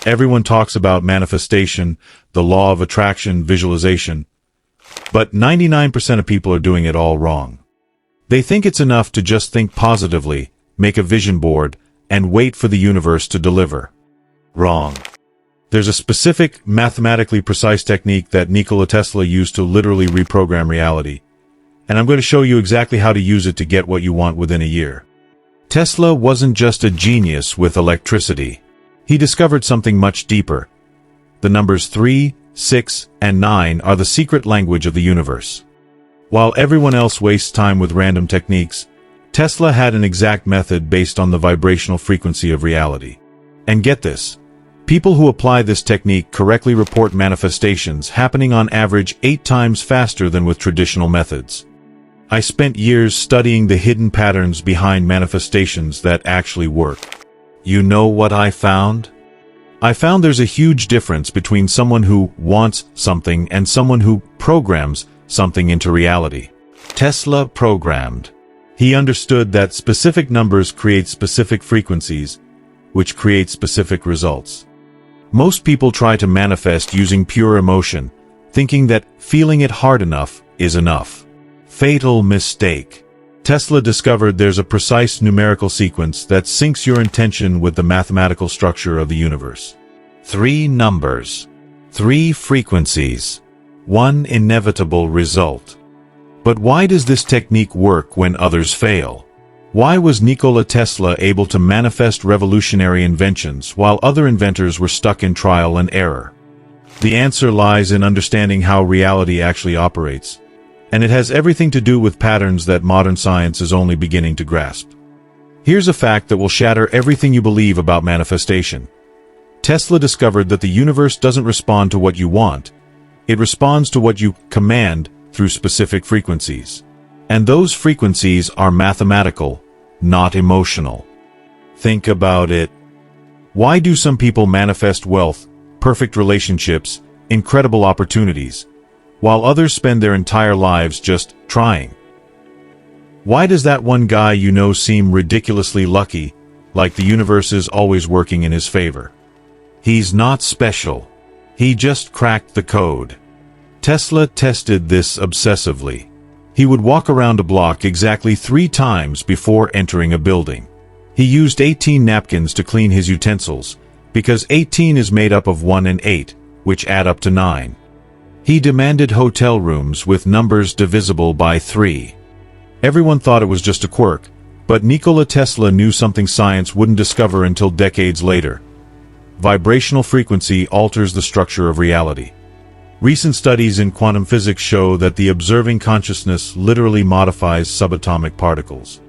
Everyone talks about manifestation, the law of attraction, visualization, but 99% of people are doing it all wrong. They think it's enough to just think positively, make a vision board, and wait for the universe to deliver. Wrong. There's a specific, mathematically precise technique that Nikola Tesla used to literally reprogram reality, and I'm going to show you exactly how to use it to get what you want within a year. Tesla wasn't just a genius with electricity. He discovered something much deeper. The numbers 3, 6, and 9 are the secret language of the universe. While everyone else wastes time with random techniques, Tesla had an exact method based on the vibrational frequency of reality. And get this, people who apply this technique correctly report manifestations happening on average 8 times faster than with traditional methods. I spent years studying the hidden patterns behind manifestations that actually work. You know what I found? I found there's a huge difference between someone who wants something and someone who programs something into reality. Tesla programmed. He understood that specific numbers create specific frequencies, which create specific results. Most people try to manifest using pure emotion, thinking that feeling it hard enough is enough. Fatal mistake. Tesla discovered there's a precise numerical sequence that syncs your intention with the mathematical structure of the universe. 3 numbers, 3 frequencies, 1 inevitable result. But why does this technique work when others fail? Why was Nikola Tesla able to manifest revolutionary inventions while other inventors were stuck in trial and error? The answer lies in understanding how reality actually operates, and it has everything to do with patterns that modern science is only beginning to grasp. Here's a fact that will shatter everything you believe about manifestation. Tesla discovered that the universe doesn't respond to what you want. It responds to what you command through specific frequencies. And those frequencies are mathematical, not emotional. Think about it. Why do some people manifest wealth, perfect relationships, incredible opportunities, while others spend their entire lives just trying? Why does that one guy you know seem ridiculously lucky, like the universe is always working in his favor? He's not special. He just cracked the code. Tesla tested this obsessively. He would walk around a block exactly 3 times before entering a building. He used 18 napkins to clean his utensils, because 18 is made up of 1 and 8, which add up to 9. He demanded hotel rooms with numbers divisible by 3. Everyone thought it was just a quirk, but Nikola Tesla knew something science wouldn't discover until decades later. Vibrational frequency alters the structure of reality. Recent studies in quantum physics show that the observing consciousness literally modifies subatomic particles.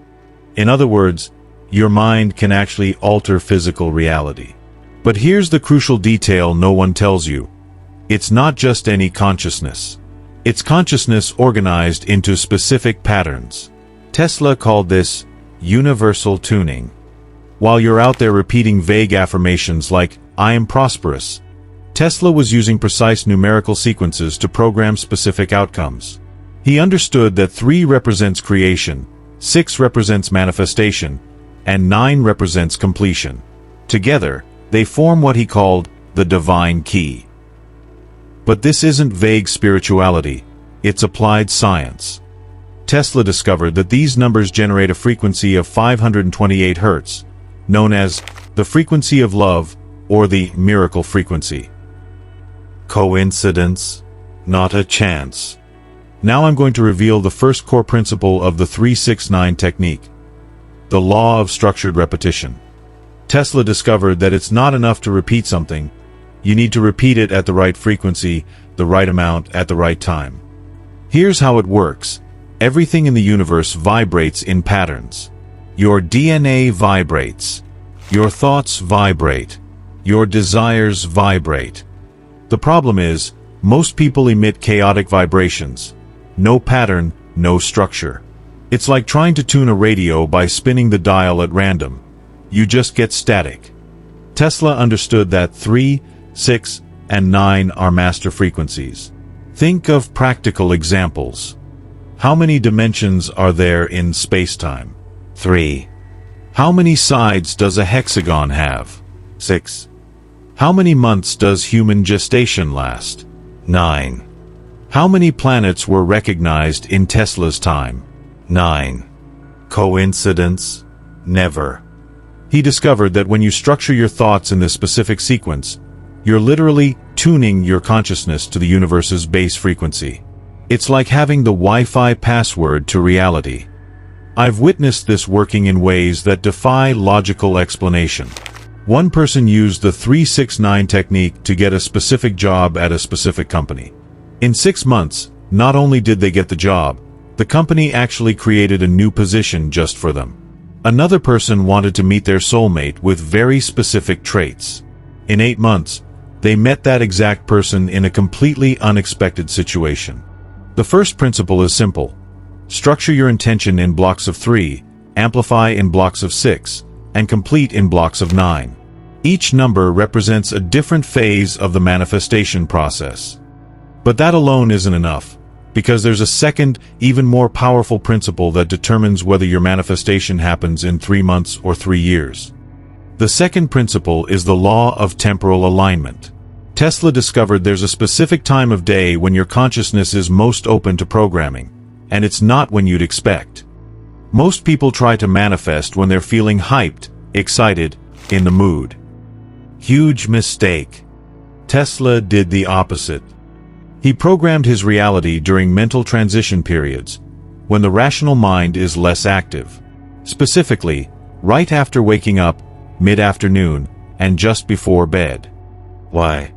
In other words, your mind can actually alter physical reality. But here's the crucial detail no one tells you. It's not just any consciousness. It's consciousness organized into specific patterns. Tesla called this universal tuning. While you're out there repeating vague affirmations like, "I am prosperous," Tesla was using precise numerical sequences to program specific outcomes. He understood that 3 represents creation, 6 represents manifestation, and 9 represents completion. Together, they form what he called the divine key. But this isn't vague spirituality, it's applied science. Tesla discovered that these numbers generate a frequency of 528 Hz, known as the frequency of love or the miracle frequency. Coincidence? Not a chance. Now I'm going to reveal the first core principle of the 369 technique, the law of structured repetition. Tesla discovered that it's not enough to repeat something. You need to repeat it at the right frequency, the right amount, at the right time. Here's how it works. Everything in the universe vibrates in patterns. Your DNA vibrates. Your thoughts vibrate. Your desires vibrate. The problem is, most people emit chaotic vibrations. No pattern, no structure. It's like trying to tune a radio by spinning the dial at random. You just get static. Tesla understood that 3, 6, and 9 are master frequencies. Think of practical examples. How many dimensions are there in space-time? 3. How many sides does a hexagon have? 6. How many months does human gestation last? 9. How many planets were recognized in Tesla's time? 9. Coincidence? Never. He discovered that when you structure your thoughts in this specific sequence, you're literally tuning your consciousness to the universe's base frequency. It's like having the Wi-Fi password to reality. I've witnessed this working in ways that defy logical explanation. One person used the 369 technique to get a specific job at a specific company. In 6 months, not only did they get the job, the company actually created a new position just for them. Another person wanted to meet their soulmate with very specific traits. In 8 months, they met that exact person in a completely unexpected situation. The first principle is simple. Structure your intention in blocks of 3, amplify in blocks of 6, and complete in blocks of 9. Each number represents a different phase of the manifestation process. But that alone isn't enough, because there's a second, even more powerful principle that determines whether your manifestation happens in 3 months or 3 years. The second principle is the law of temporal alignment. Tesla discovered there's a specific time of day when your consciousness is most open to programming, and it's not when you'd expect. Most people try to manifest when they're feeling hyped, excited, in the mood. Huge mistake. Tesla did the opposite. He programmed his reality during mental transition periods, when the rational mind is less active. Specifically, right after waking up, mid-afternoon, and just before bed. Why?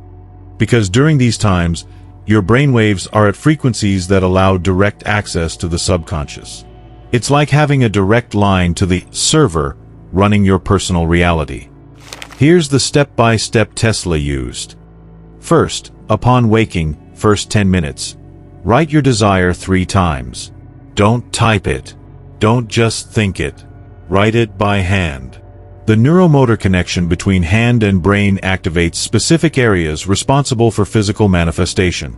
Because during these times, your brainwaves are at frequencies that allow direct access to the subconscious. It's like having a direct line to the server running your personal reality. Here's the step-by-step Tesla used. First, upon waking, first 10 minutes, write your desire 3 times. Don't type it. Don't just think it. Write it by hand. The neuromotor connection between hand and brain activates specific areas responsible for physical manifestation.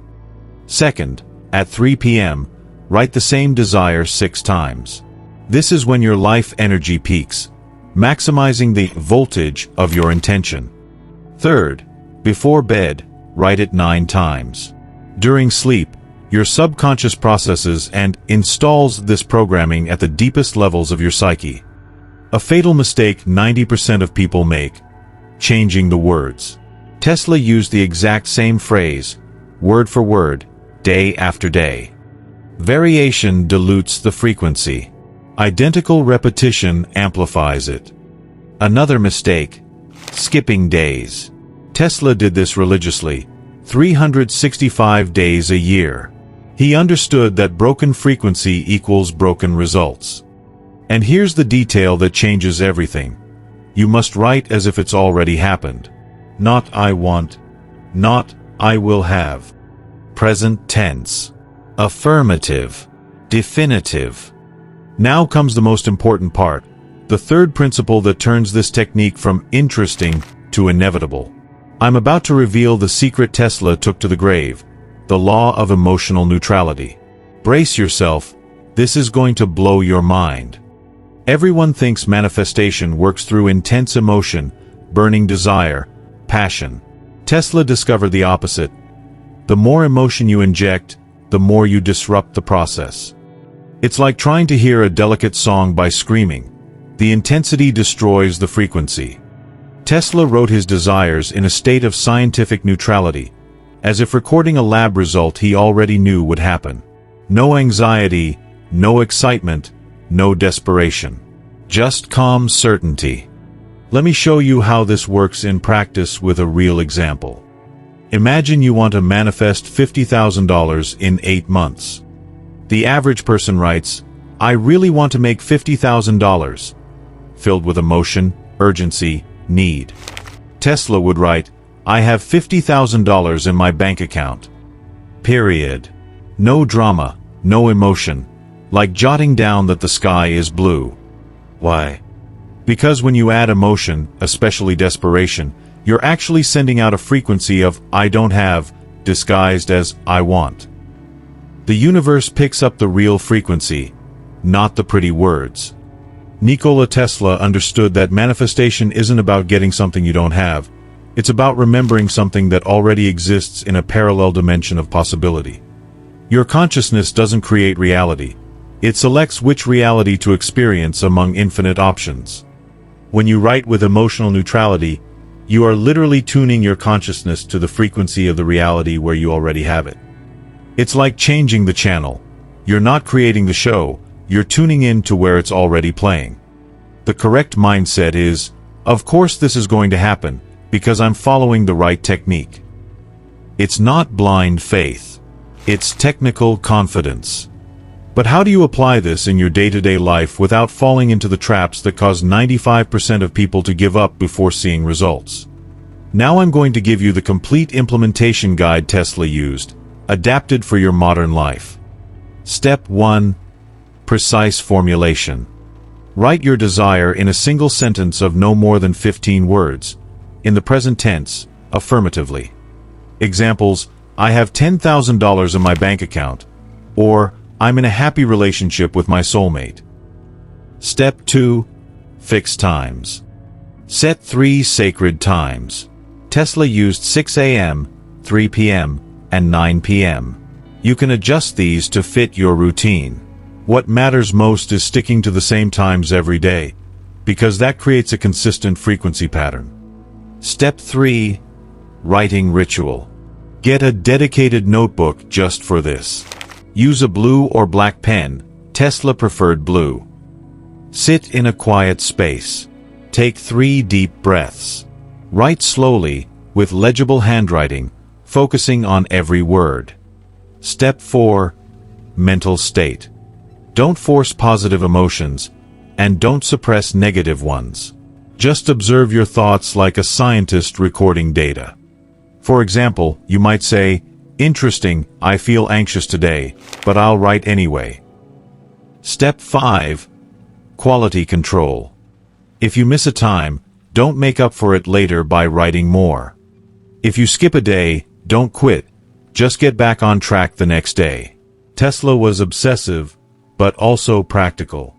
Second, at 3 p.m., write the same desire 6 times. This is when your life energy peaks, maximizing the voltage of your intention. Third, before bed, write it 9 times. During sleep, your subconscious processes and installs this programming at the deepest levels of your psyche. A fatal mistake 90% of people make: changing the words. Tesla used the exact same phrase, word for word, day after day. Variation dilutes the frequency. Identical repetition amplifies it. Another mistake: skipping days. Tesla did this religiously, 365 days a year. He understood that broken frequency equals broken results. And here's the detail that changes everything. You must write as if it's already happened. Not I want. Not I will have. Present tense. Affirmative. Definitive. Now comes the most important part. The third principle that turns this technique from interesting to inevitable. I'm about to reveal the secret Tesla took to the grave. The law of emotional neutrality. Brace yourself. This is going to blow your mind. Everyone thinks manifestation works through intense emotion, burning desire, passion. Tesla discovered the opposite. The more emotion you inject, the more you disrupt the process. It's like trying to hear a delicate song by screaming. The intensity destroys the frequency. Tesla wrote his desires in a state of scientific neutrality, as if recording a lab result he already knew would happen. No anxiety, no excitement, no desperation. Just calm certainty. Let me show you how this works in practice with a real example. Imagine you want to manifest $50,000 in 8 months. The average person writes, I really want to make $50,000, filled with emotion, urgency, need. Tesla would write, I have $50,000 in my bank account. Period. No drama, no emotion, like jotting down that the sky is blue. Why? Because when you add emotion, especially desperation, you're actually sending out a frequency of I don't have, disguised as I want. The universe picks up the real frequency, not the pretty words. Nikola Tesla understood that manifestation isn't about getting something you don't have. It's about remembering something that already exists in a parallel dimension of possibility. Your consciousness doesn't create reality. It selects which reality to experience among infinite options. When you write with emotional neutrality, you are literally tuning your consciousness to the frequency of the reality where you already have it. It's like changing the channel. You're not creating the show, you're tuning in to where it's already playing. The correct mindset is, of course this is going to happen, because I'm following the right technique. It's not blind faith. It's technical confidence. But how do you apply this in your day-to-day life without falling into the traps that cause 95% of people to give up before seeing results? Now I'm going to give you the complete implementation guide Tesla used, adapted for your modern life. Step 1. Precise formulation. Write your desire in a single sentence of no more than 15 words, in the present tense, affirmatively. Examples: I have $10,000 in my bank account, or I'm in a happy relationship with my soulmate. Step 2. Fix times. Set 3 sacred times. Tesla used 6 a.m., 3 p.m., and 9 p.m. You can adjust these to fit your routine. What matters most is sticking to the same times every day, because that creates a consistent frequency pattern. Step 3. Writing ritual. Get a dedicated notebook just for this. Use a blue or black pen. Tesla preferred blue. Sit in a quiet space. Take 3 deep breaths. Write slowly, with legible handwriting, focusing on every word. Step 4. Mental state. Don't force positive emotions, and don't suppress negative ones. Just observe your thoughts like a scientist recording data. For example, you might say, "Interesting, I feel anxious today, but I'll write anyway." Step 5. Quality control. If you miss a time, don't make up for it later by writing more. If you skip a day, don't quit. Just get back on track the next day. Tesla was obsessive, but also practical.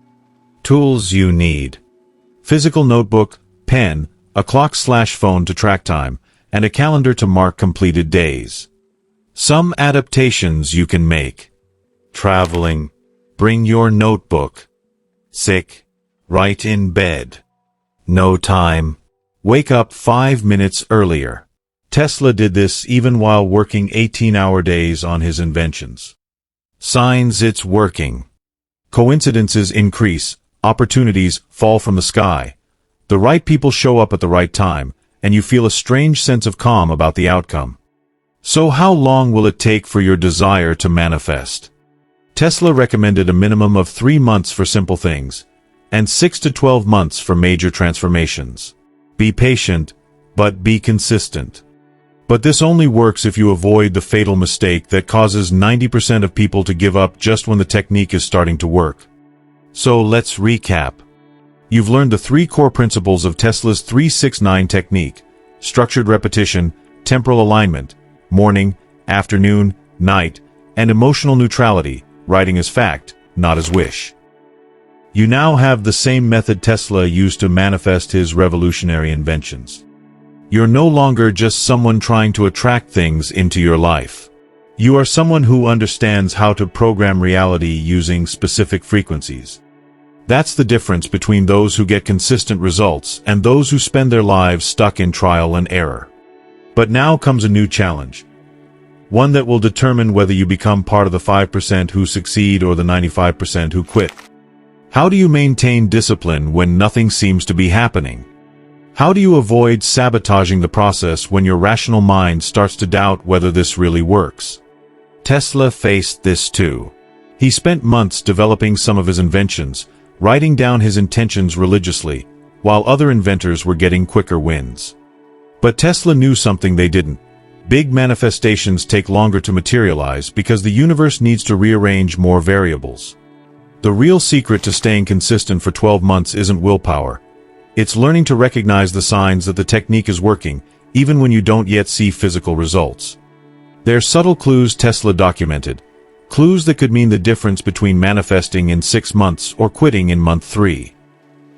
Tools you need: physical notebook, pen, a clock/phone to track time, and a calendar to mark completed days. Some adaptations you can make. Traveling. Bring your notebook. Sick. Write in bed. No time. Wake up 5 minutes earlier. Tesla did this even while working 18-hour days on his inventions. Signs it's working. Coincidences increase, opportunities fall from the sky. The right people show up at the right time, and you feel a strange sense of calm about the outcome. So how long will it take for your desire to manifest? Tesla recommended a minimum of 3 months for simple things, and 6 to 12 months for major transformations. Be patient, but be consistent. But this only works if you avoid the fatal mistake that causes 90% of people to give up just when the technique is starting to work. So let's recap. You've learned the 3 core principles of Tesla's 3-6-9 technique: structured repetition, temporal alignment, morning, afternoon, night, and emotional neutrality, writing as fact, not as wish. You now have the same method Tesla used to manifest his revolutionary inventions. You're no longer just someone trying to attract things into your life. You are someone who understands how to program reality using specific frequencies. That's the difference between those who get consistent results and those who spend their lives stuck in trial and error. But now comes a new challenge. One that will determine whether you become part of the 5% who succeed or the 95% who quit. How do you maintain discipline when nothing seems to be happening? How do you avoid sabotaging the process when your rational mind starts to doubt whether this really works? Tesla faced this too. He spent months developing some of his inventions, writing down his intentions religiously, while other inventors were getting quicker wins. But Tesla knew something they didn't. Big manifestations take longer to materialize because the universe needs to rearrange more variables. The real secret to staying consistent for 12 months isn't willpower. It's learning to recognize the signs that the technique is working, even when you don't yet see physical results. They're subtle clues Tesla documented, clues that could mean the difference between manifesting in 6 months or quitting in month 3.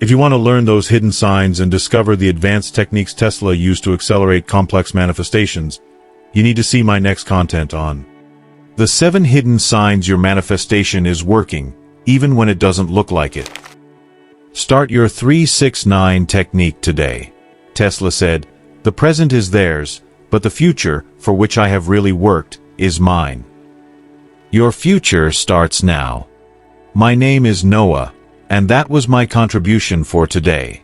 If you want to learn those hidden signs and discover the advanced techniques Tesla used to accelerate complex manifestations, you need to see my next content on the 7 hidden signs your manifestation is working, even when it doesn't look like it. Start your 3-6-9 technique today. Tesla said, "The present is theirs, but the future, for which I have really worked, is mine." Your future starts now. My name is Noah, and that was my contribution for today.